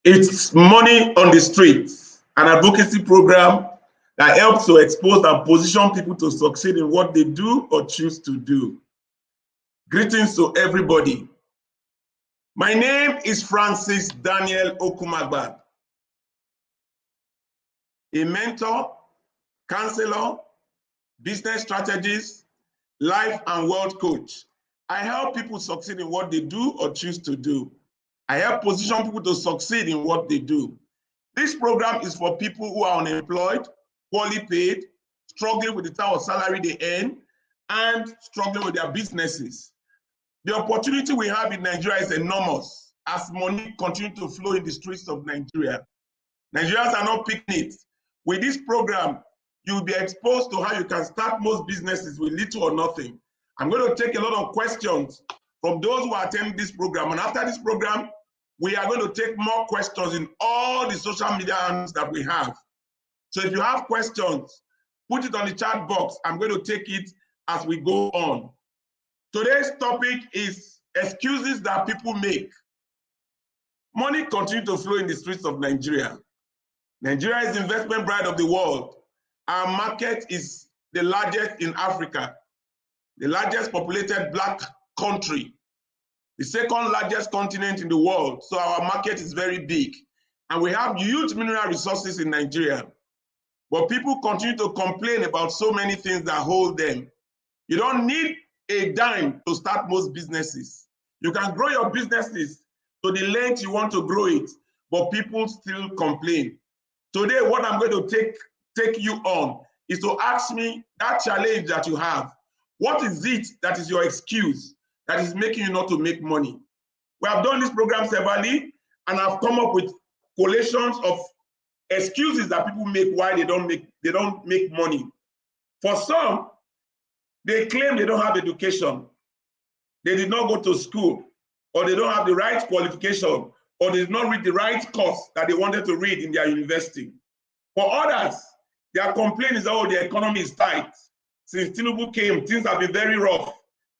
It's Money on the Streets, an advocacy program that helps to expose and position people to succeed in what they do or choose to do. Greetings to everybody. My name is Francis Daniel Okumagba, a mentor, counselor, business strategist, life and wealth coach. I help people succeed in what they do or choose to do. I help position people to succeed in what they do. This program is for people who are unemployed, poorly paid, struggling with the type of salary they earn, and struggling with their businesses. The opportunity we have in Nigeria is enormous as money continues to flow in the streets of Nigeria. Nigerians are not picking it. With this program, you'll be exposed to how you can start most businesses with little or nothing. I'm going to take a lot of questions from those who are attending this program. And after this program, we are going to take more questions in all the social media handles that we have. So if you have questions, put it on the chat box. I'm going to take it as we go on. Today's topic is excuses that people make. Money continues to flow in the streets of Nigeria. Nigeria is the investment bride of the world. Our market is the largest in Africa, the largest populated Black country, the second largest continent in the world. So our market is very big. And we have huge mineral resources in Nigeria. But people continue to complain about so many things that hold them. You don't need a dime to start most businesses. You can grow your businesses to the length you want to grow it, but people still complain. Today, what I'm going to take you on is to ask me that challenge that you have. What is it that is your excuse that is making you not to make money? We have done this program severally, and I've come up with collations of excuses that people make why they don't make money. For some, they claim they don't have education, they did not go to school, or they don't have the right qualification, or they did not read the right course that they wanted to read in their university. For others, their complaint is, oh, the economy is tight. Since Tinubu came, things have been very rough.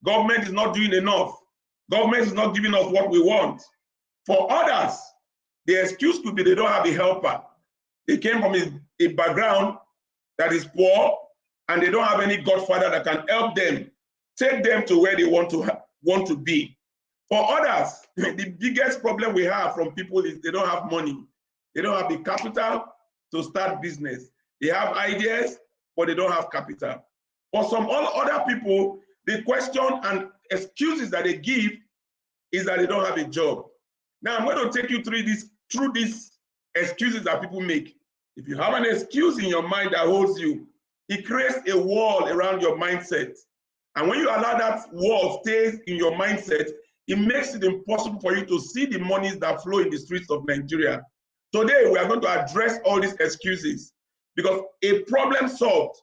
Government is not doing enough. Government is not giving us what we want. For others, the excuse could be they don't have a helper. They came from a background that is poor, and they don't have any godfather that can help them, take them to where they want to be. For others, the biggest problem we have from people is they don't have money. They don't have the capital to start business. They have ideas, but they don't have capital. For some other people, the question and excuses that they give is that they don't have a job. Now, I'm going to take you through these excuses that people make. If you have an excuse in your mind that holds you, it creates a wall around your mindset. And when you allow that wall stays in your mindset, it makes it impossible for you to see the monies that flow in the streets of Nigeria. Today, we are going to address all these excuses because a problem solved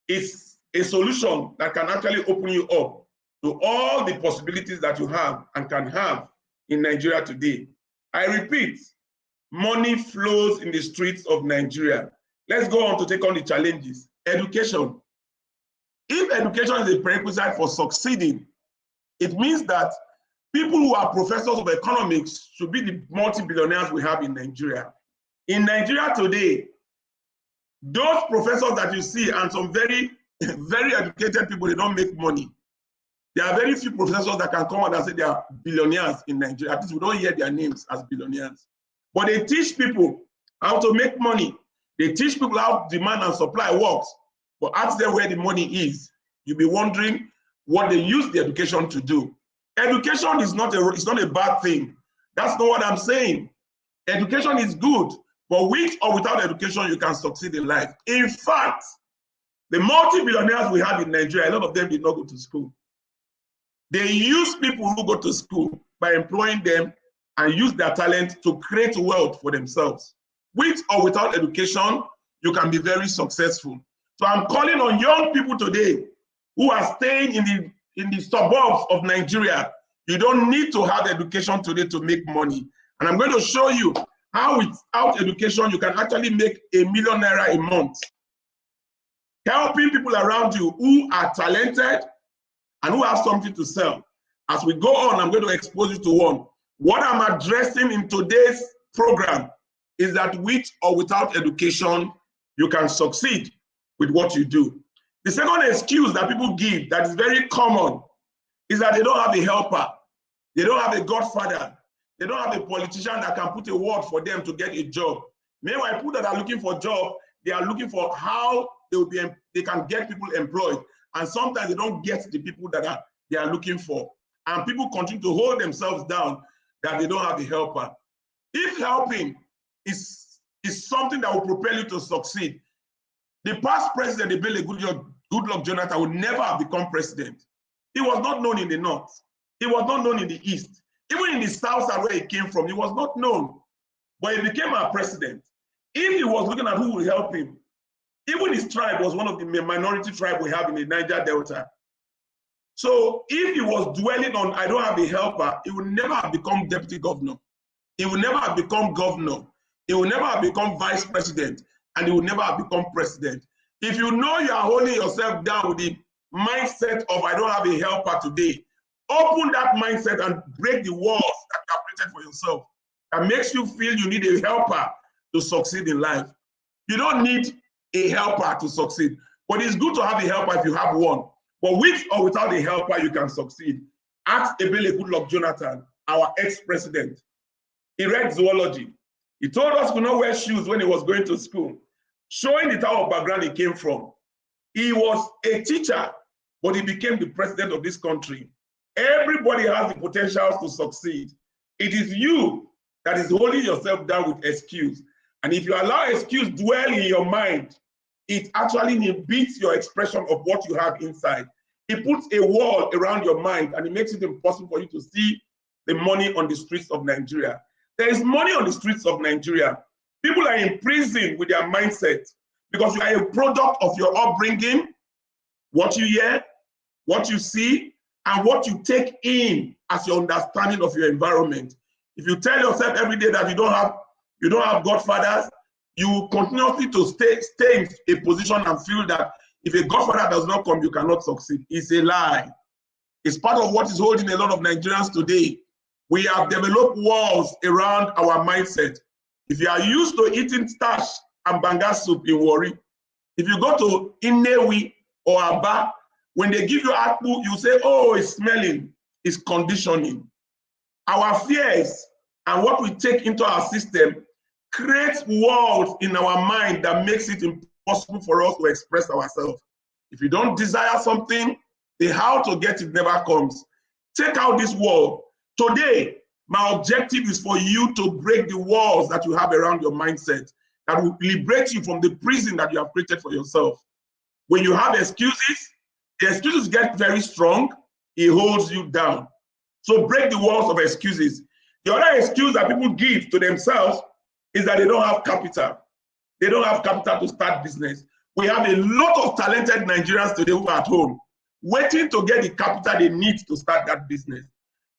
is a solution that can actually open you up to all the possibilities that you have and can have in Nigeria today. I repeat, money flows in the streets of Nigeria. Let's go on to take on the challenges. Education. If education is a prerequisite for succeeding, it means that people who are professors of economics should be the multi-billionaires we have in Nigeria. In Nigeria today, those professors that you see and some very educated people, they don't make money. There are very few professors that can come out and say they are billionaires in Nigeria. At least we don't hear their names as billionaires. But they teach people how to make money. They teach people how demand and supply works. But ask them where the money is. You'll be wondering what they use the education to do. Education is not a bad thing. That's not what I'm saying. Education is good, but with or without education, you can succeed in life. In fact, the multi-billionaires we have in Nigeria, a lot of them did not go to school. They use people who go to school by employing them and use their talent to create wealth for themselves. With or without education, you can be very successful. So I'm calling on young people today who are staying in the suburbs of Nigeria. You don't need to have education today to make money. And I'm going to show you how without education, you can actually make $1 million a month. Helping people around you who are talented and who have something to sell. As we go on, I'm going to expose you to one. What I'm addressing in today's program is that with or without education, you can succeed with what you do. The second excuse that people give that is very common is that they don't have a helper. They don't have a godfather. They don't have a politician that can put a word for them to get a job. Meanwhile, people that are looking for a job, they are looking for how they can get people employed. And sometimes they don't get the people that they are looking for. And people continue to hold themselves down that they don't have a helper. If helping is something that will propel you to succeed, the past president, Ebele Goodluck Jonathan, would never have become president. He was not known in the north. He was not known in the east. Even in the south side where he came from, he was not known. But he became our president. If he was looking at who will help him, even his tribe was one of the minority tribe we have in the Niger Delta. So if he was dwelling on, I don't have a helper, he would never have become deputy governor. He would never have become governor. He would never have become vice president. And he would never have become president. If you know you are holding yourself down with the mindset of I don't have a helper today, open that mindset and break the walls that you have created for yourself. That makes you feel you need a helper to succeed in life. You don't need a helper to succeed, but it's good to have a helper if you have one. But with or without a helper, you can succeed. Ask Ebele Goodluck Jonathan, our ex-president. He read zoology. He told us to not wear shoes when he was going to school, showing the type of background he came from. He was a teacher, but he became the president of this country. Everybody has the potential to succeed. It is you that is holding yourself down with excuse. And if you allow excuse dwell in your mind, it actually inhibits your expression of what you have inside. It puts a wall around your mind and it makes it impossible for you to see the money on the streets of Nigeria. There is money on the streets of Nigeria. People are in prison with their mindset because you are a product of your upbringing, what you hear, what you see, and what you take in as your understanding of your environment. If you tell yourself every day that you don't have godfathers, you will continuously to stay in a position and feel that if a godfather does not come, you cannot succeed. It's a lie. It's part of what is holding a lot of Nigerians today. We have developed walls around our mindset. If you are used to eating starch and banga soup in Warri, if you go to Nnewi or Aba, when they give you akpu, you say, oh, it's smelling, it's conditioning. Our fears and what we take into our system creates walls in our mind that makes it impossible for us to express ourselves. If you don't desire something, the how to get it never comes. Take out this wall. Today, my objective is for you to break the walls that you have around your mindset that will liberate you from the prison that you have created for yourself. When you have excuses, the excuses get very strong, it holds you down. So break the walls of excuses. The other excuse that people give to themselves is that they don't have capital. They don't have capital to start business. We have a lot of talented Nigerians today who are at home, waiting to get the capital they need to start that business.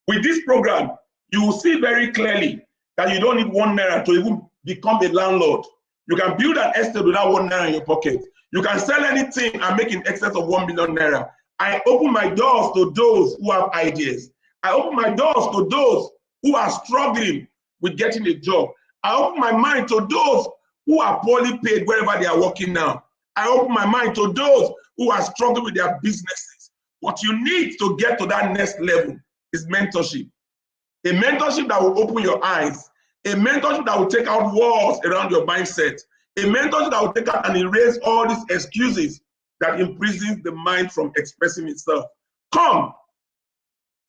With this program, you will see very clearly that you don't need 1 naira to even become a landlord. You can build an estate without 1 naira in your pocket. You can sell anything and make in excess of 1 million naira. I open my doors to those who have ideas. I open my doors to those who are struggling with getting a job. I open my mind to those who are poorly paid wherever they are working now. I open my mind to those who are struggling with their businesses. What you need to get to that next level is mentorship. A mentorship that will open your eyes. A mentorship that will take out walls around your mindset. A mentorship that will take out and erase all these excuses that imprisons the mind from expressing itself. Come,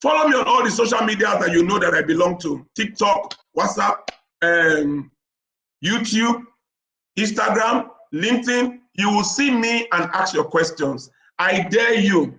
follow me on all the social media that you know that I belong to. TikTok, WhatsApp, YouTube, Instagram, LinkedIn. You will see me and ask your questions. I dare you,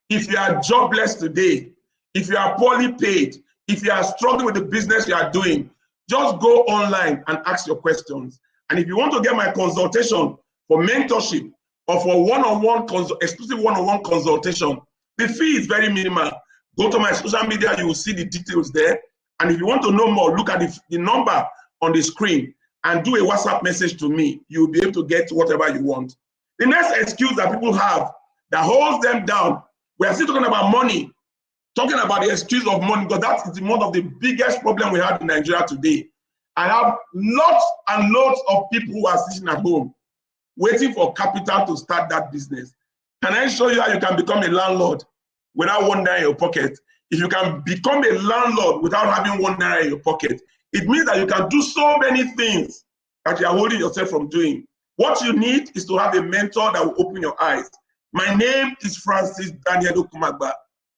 if you are jobless today, if you are poorly paid, if you are struggling with the business you are doing, just go online and ask your questions. And if you want to get my consultation for mentorship or for one-on-one, exclusive one-on-one consultation, the fee is very minimal. Go to my social media, you will see the details there. And if you want to know more, look at the number on the screen and do a WhatsApp message to me. You will be able to get whatever you want. The next excuse that people have that holds them down, we are still talking about money, talking about the excuse of money, because that is one of the biggest problems we have in Nigeria today. I have lots and lots of people who are sitting at home waiting for capital to start that business. Can I show you how you can become a landlord without $1 in your pocket? If you can become a landlord without having $1 in your pocket, it means that you can do so many things that you are holding yourself from doing. What you need is to have a mentor that will open your eyes. My name is Francis Daniel Okumagba,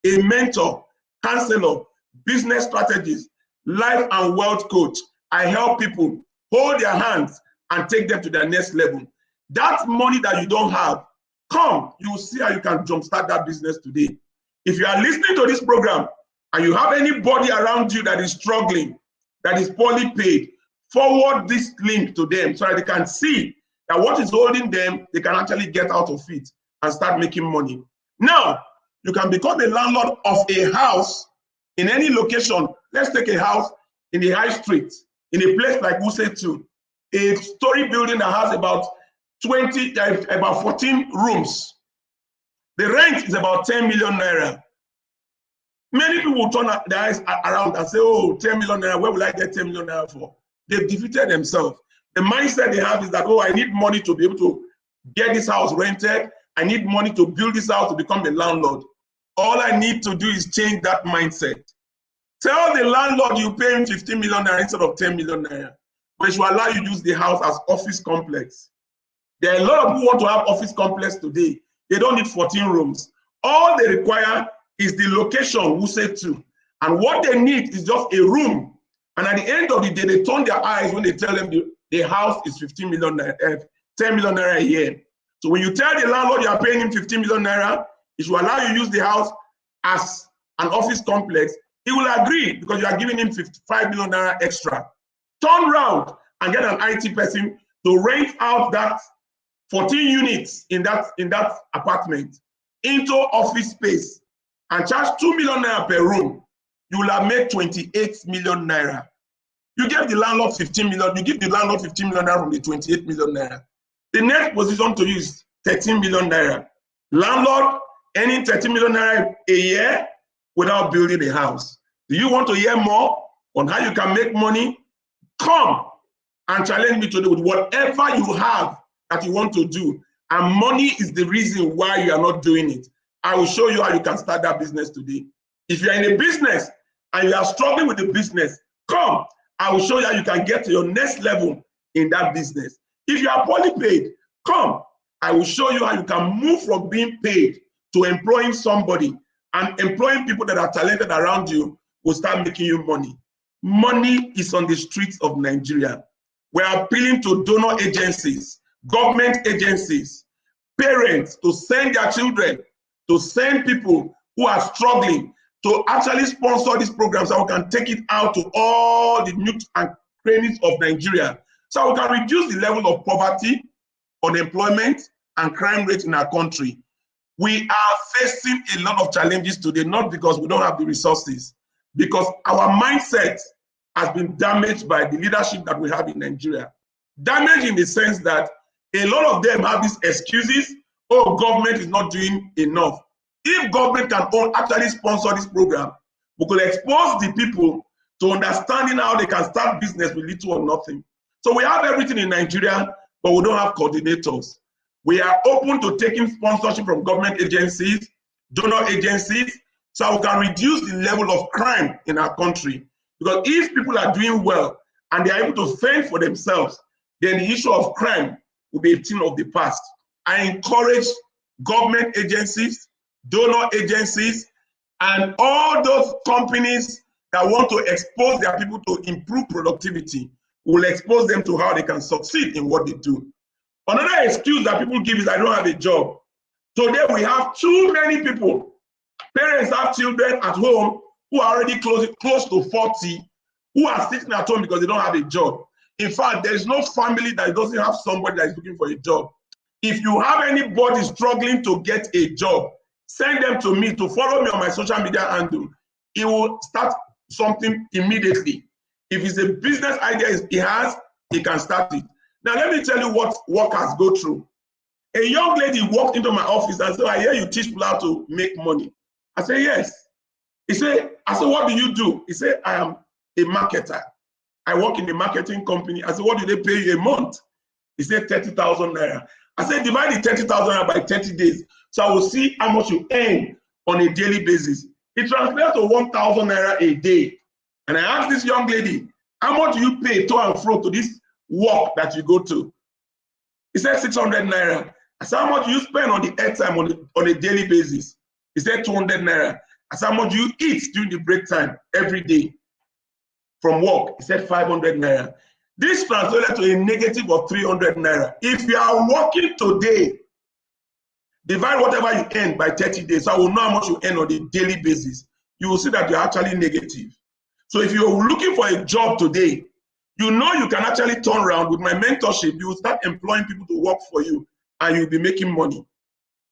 a mentor, counselor, business strategist, life and wealth coach. I help people hold their hands and take them to their next level. That money that you don't have, come, you will see how you can jumpstart that business today. If you are listening to this program and you have anybody around you that is struggling, that is poorly paid, forward this link to them so that they can see that what is holding them, they can actually get out of it and start making money. Now, you can become a landlord of a house in any location. Let's take a house in the high street, in a place like Wuse 2, a story building that has about 14 rooms. The rent is about 10 million naira. Many people will turn their eyes around and say, oh, 10 million naira, where will I get 10 million naira for? They've defeated themselves. The mindset they have is that, oh, I need money to be able to get this house rented. I need money to build this house to become a landlord. All I need to do is change that mindset. Tell the landlord you pay him 15 million naira instead of 10 million naira, but it will allow you to use the house as office complex. There are a lot of people who want to have office complex today. They don't need 14 rooms. All they require is the location, Wuse 2. And what they need is just a room. And at the end of the day, they turn their eyes when they tell them the house is 15 million naira, 10 million naira a year. So when you tell the landlord you are paying him 15 million naira, it will allow you to use the house as an office complex. He will agree because you are giving him 55 million naira extra. Turn around and get an IT person to rent out that 14 units in that apartment into office space and charge 2 million naira per room. You will have made 28 million naira. You give the landlord 15 million, you give the landlord 15 million naira from the 28 million naira. The next position to you is 13 million naira. Landlord earning 13 million naira a year without building a house. Do you want to hear more on how you can make money? Come and challenge me today with whatever you have that you want to do. And money is the reason why you are not doing it. I will show you how you can start that business today. If you are in a business and you are struggling with the business, come. I will show you how you can get to your next level in that business. If you are poorly paid, come. I will show you how you can move from being paid to employing somebody, and employing people that are talented around you will start making you money. Money is on the streets of Nigeria. We are appealing to donor agencies, government agencies, parents to send their children, to send people who are struggling, to actually sponsor these programs so we can take it out to all the nooks and crannies of Nigeria, so we can reduce the level of poverty, unemployment, and crime rate in our country. We are facing a lot of challenges today, not because we don't have the resources, because our mindset has been damaged by the leadership that we have in Nigeria. Damaged in the sense that a lot of them have these excuses, oh, government is not doing enough. If government can actually sponsor this program, we could expose the people to understanding how they can start business with little or nothing. So we have everything in Nigeria, but we don't have coordinators. We are open to taking sponsorship from government agencies, donor agencies, so we can reduce the level of crime in our country. Because if people are doing well and they are able to fend for themselves, then the issue of crime will be a thing of the past. I encourage government agencies, donor agencies, and all those companies that want to expose their people to improve productivity, will expose them to how they can succeed in what they do. Another excuse that people give is, I don't have a job. Today we have too many people. Parents have children at home who are already close to 40, who are sitting at home because they don't have a job. In fact, there is no family that doesn't have somebody that is looking for a job. If you have anybody struggling to get a job, send them to me, to follow me on my social media handle. It will start something immediately. If it's a business idea he has, he can start it. Now, let me tell you what workers go through. A young lady walked into my office and said, I hear you teach people how to make money. I said, yes. I said, what do you do? He said, I am a marketer. I work in a marketing company. I said, what do they pay you a month? He said 30,000 naira. I said, divide the 30,000 naira by 30 days. So I will see how much you earn on a daily basis. It translates to 1,000 naira a day. And I asked this young lady, how much do you pay to and fro to this work that you go to? He said 600 naira. I said, how much do you spend on the airtime on a daily basis? He said 200 naira. I said, how much do you eat during the break time every day from work? He said 500 naira. This translated to a negative of 300 naira. If you are working today, divide whatever you earn by 30 days. So I will know how much you earn on a daily basis. You will see that you're actually negative. So if you're looking for a job today, you know you can actually turn around. With my mentorship, you will start employing people to work for you and you'll be making money.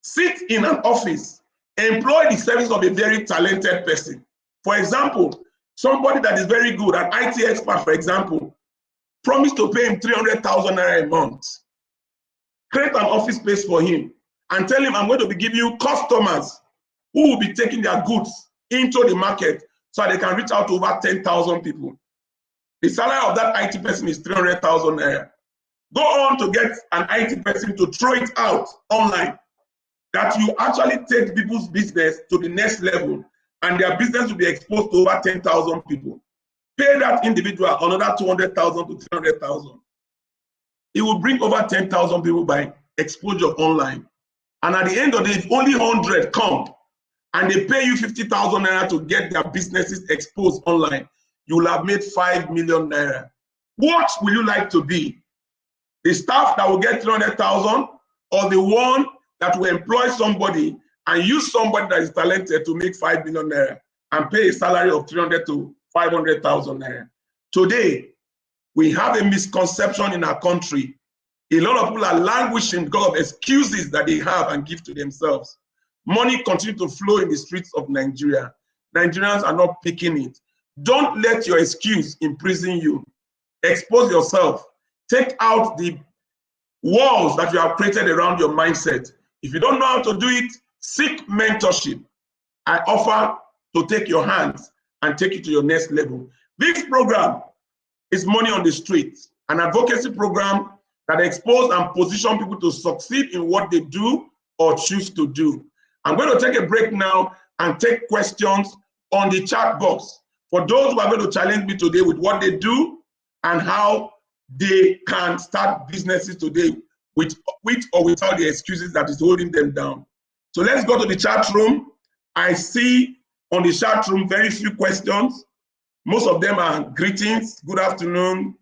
Sit in an office, employ the service of a very talented person. For example, somebody that is very good, an IT expert, for example, promise to pay him 300,000 naira a month. Create an office space for him and tell him, I'm going to be giving you customers who will be taking their goods into the market so they can reach out to over 10,000 people. The salary of that IT person is 300,000 naira. Go on to get an IT person to throw it out online, that you actually take people's business to the next level and their business will be exposed to over 10,000 people. Pay that individual another 200,000 to 300,000. It will bring over 10,000 people by exposure online. And at the end of the day, if only 100 come and they pay you 50,000 naira to get their businesses exposed online, you will have made 5 million naira. What will you like to be? The staff that will get 300,000 or the one that will employ somebody and use somebody that is talented to make 5 million naira and pay a salary of 300 to 500,000 naira. Today, we have a misconception in our country. A lot of people are languishing because of excuses that they have and give to themselves. Money continues to flow in the streets of Nigeria. Nigerians are not picking it. Don't let your excuse imprison you. Expose yourself. Take out the walls that you have created around your mindset. If you don't know how to do it, seek mentorship. I offer to take your hands and take you to your next level. This program is Money on the Street, an advocacy program that exposes and positions people to succeed in what they do or choose to do. I'm going to take a break now and take questions on the chat box for those who are going to challenge me today with what they do and how they can start businesses today with or without the excuses that is holding them down. So let's go to the chat room. I see on the chat room very few questions. Most of them are greetings, good afternoon.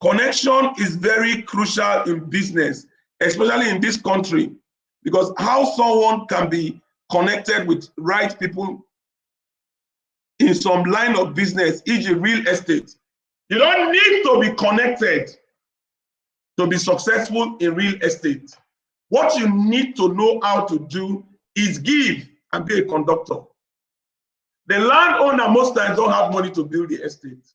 Connection is very crucial in business, especially in this country, because how someone can be connected with right people in some line of business, e.g. real estate. You don't need to be connected to be successful in real estate. What you need to know how to do is give and be a conductor. The landowner most times don't have money to build the estate.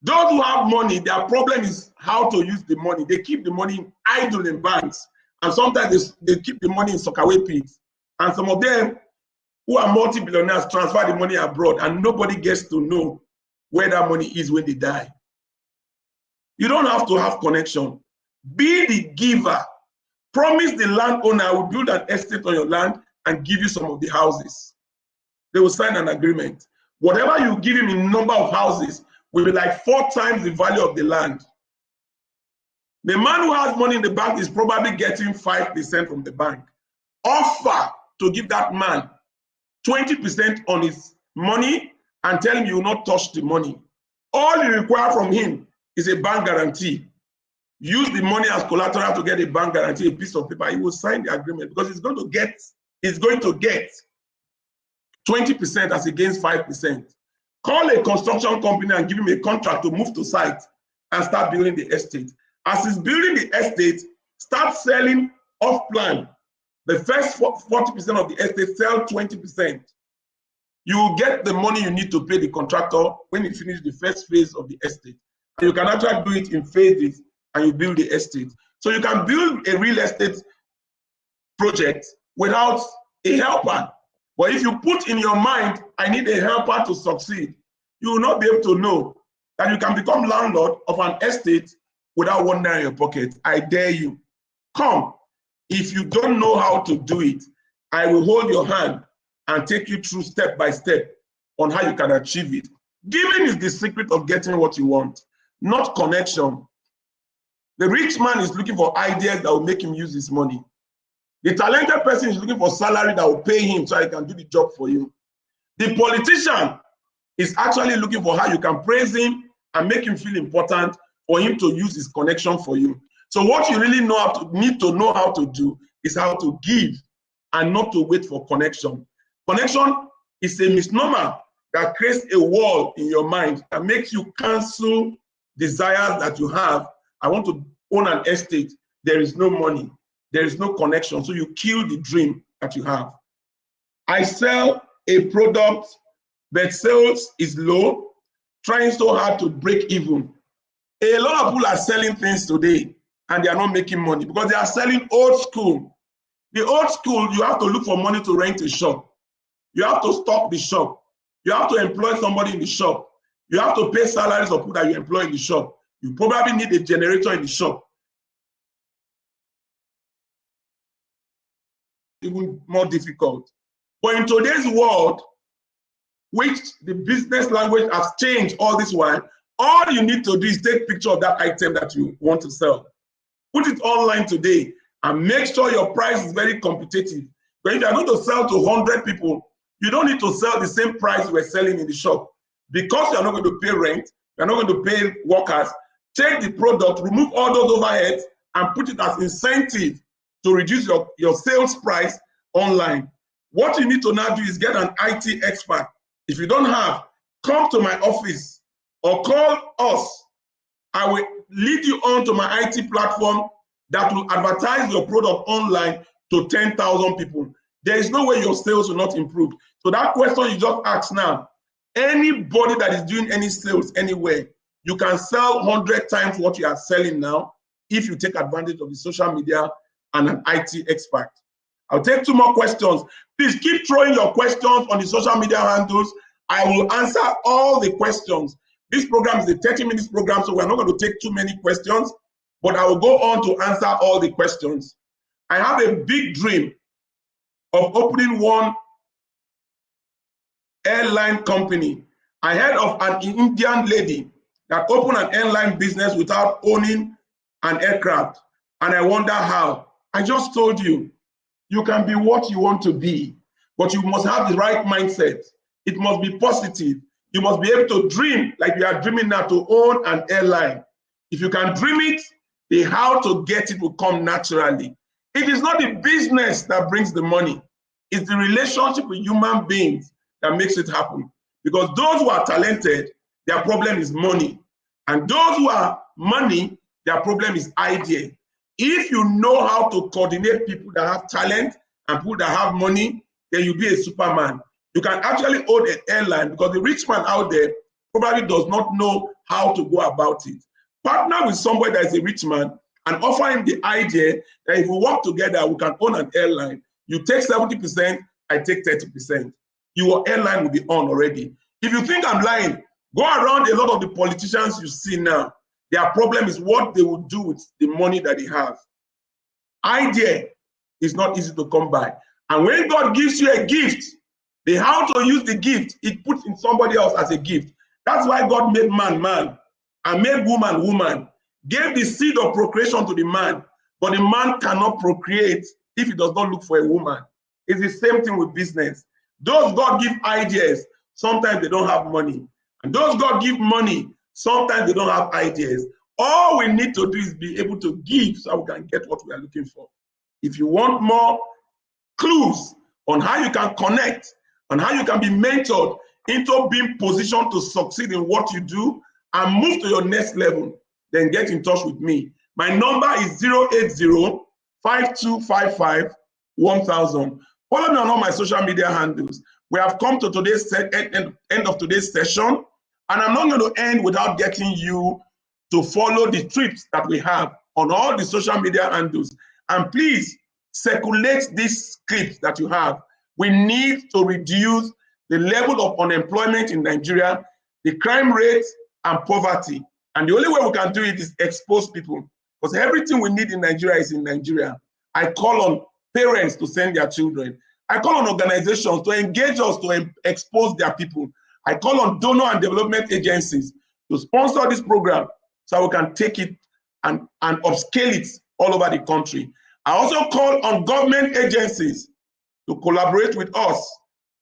Those who have money, their problem is how to use the money. They keep the money idle in banks, and sometimes they keep the money in sockaway pits. And some of them who are multi-billionaires transfer the money abroad, and nobody gets to know where that money is when they die. You don't have to have connection. Be the giver. Promise the landowner, I will build an estate on your land and give you some of the houses. They will sign an agreement. Whatever you give him in number of houses will be like 4 times the value of the land. The man who has money in the bank is probably getting 5% from the bank. Offer to give that man 20% on his money and tell him you will not touch the money. All you require from him is a bank guarantee. Use the money as collateral to get a bank guarantee, a piece of paper. He will sign the agreement because he's going to get 20% as against 5%. Call a construction company and give him a contract to move to site and start building the estate. As he's building the estate, start selling off plan. The first 40% of the estate, sell 20%. You will get the money you need to pay the contractor when you finish the first phase of the estate. And you can actually do it in phases and you build the estate. So you can build a real estate project without a helper. But if you put in your mind, I need a helper to succeed, you will not be able to know that you can become landlord of an estate without 1 naira in your pocket. I dare you. Come. If you don't know how to do it, I will hold your hand and take you through step by step on how you can achieve it. Giving is the secret of getting what you want, not connection. The rich man is looking for ideas that will make him use his money. The talented person is looking for salary that will pay him so he can do the job for you. The politician is actually looking for how you can praise him and make him feel important for him to use his connection for you. So what you really need to know how to do is how to give and not to wait for connection. Connection is a misnomer that creates a wall in your mind that makes you cancel desires that you have. I want to own an estate. There is no money. There is no connection. So you kill the dream that you have. I sell a product, but sales is low, trying so hard to break even. A lot of people are selling things today and they are not making money because they are selling old school. The old school, you have to look for money to rent a shop. You have to stock the shop. You have to employ somebody in the shop. You have to pay salaries of people that you employ in the shop. You probably need a generator in the shop. Even more difficult. But in today's world, which the business language has changed all this while, all you need to do is take a picture of that item that you want to sell. Put it online today and make sure your price is very competitive. But if you're going to sell to 100 people, you don't need to sell the same price you were selling in the shop. Because you're not going to pay rent, you're not going to pay workers, take the product, remove all those overheads, and put it as incentive to reduce your sales price online. What you need to now do is get an IT expert. If you don't have, come to my office or call us. I will lead you on to my IT platform that will advertise your product online to 10,000 people. There is no way your sales will not improve. So that question you just asked now, anybody that is doing any sales anywhere, you can sell 100 times what you are selling now if you take advantage of the social media and an IT expert. I'll take 2 more questions. Please keep throwing your questions on the social media handles. I will answer all the questions. This program is a 30-minute program, so we're not going to take too many questions, but I will go on to answer all the questions. I have a big dream of opening one airline company. I heard of an Indian lady that opened an airline business without owning an aircraft, and I wonder how. I just told you, you can be what you want to be, but you must have the right mindset. It must be positive. You must be able to dream like you are dreaming now to own an airline. If you can dream it, the how to get it will come naturally. It is not the business that brings the money. It's the relationship with human beings that makes it happen. Because those who are talented, their problem is money. And those who are money, their problem is idea. If you know how to coordinate people that have talent and people that have money, then you'll be a superman. You can actually own an airline because the rich man out there probably does not know how to go about it. Partner with somebody that is a rich man and offer him the idea that if we work together, we can own an airline. You take 70%, I take 30%. Your airline will be on already. If you think I'm lying, go around a lot of the politicians you see now. Their problem is what they will do with the money that they have. Idea is not easy to come by. And when God gives you a gift, the how to use the gift, it puts in somebody else as a gift. That's why God made man, man, and made woman, woman. Gave the seed of procreation to the man, but the man cannot procreate if he does not look for a woman. It's the same thing with business. Those God give ideas, sometimes they don't have money. And those God give money, sometimes they don't have ideas. All we need to do is be able to give so we can get what we are looking for. If you want more clues on how you can connect, on how you can be mentored into being positioned to succeed in what you do and move to your next level, then get in touch with me. My number is 080-5255-1000. Follow me on all my social media handles. We have come to today's end of today's session, and I'm not going to end without getting you to follow the trips that we have on all the social media handles. And please circulate these clips that you have. We need to reduce the level of unemployment in Nigeria. The crime rate and poverty. And the only way we can do it is expose people, because everything we need in Nigeria is in Nigeria. I call on parents to send their children. I call on organizations to engage us to expose their people. I call on donor and development agencies to sponsor this program so we can take it and upscale it all over the country. I also call on government agencies to collaborate with us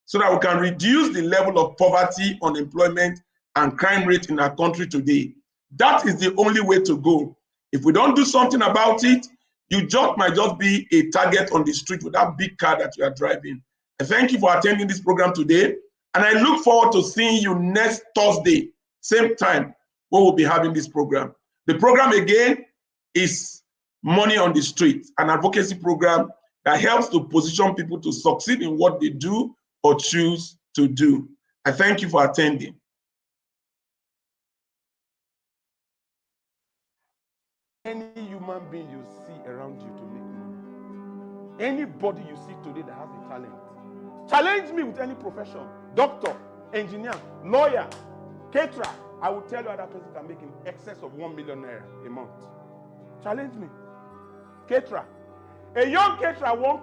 so that we can reduce the level of poverty, unemployment, and crime rate in our country today. That is the only way to go. If we don't do something about it, you just might just be a target on the street with that big car that you are driving. I thank you for attending this program today, and I look forward to seeing you next Thursday, same time, when we'll be having this program. The program again is Money on the Street, an advocacy program that helps to position people to succeed in what they do or choose to do. I thank you for attending. Any human being you see around you to make money, anybody you see today that has a talent, challenge me with any profession, doctor, engineer, lawyer, caterer. I will tell you how that person can make in excess of 1 million naira a month. Challenge me. Caterer. A young caterer won't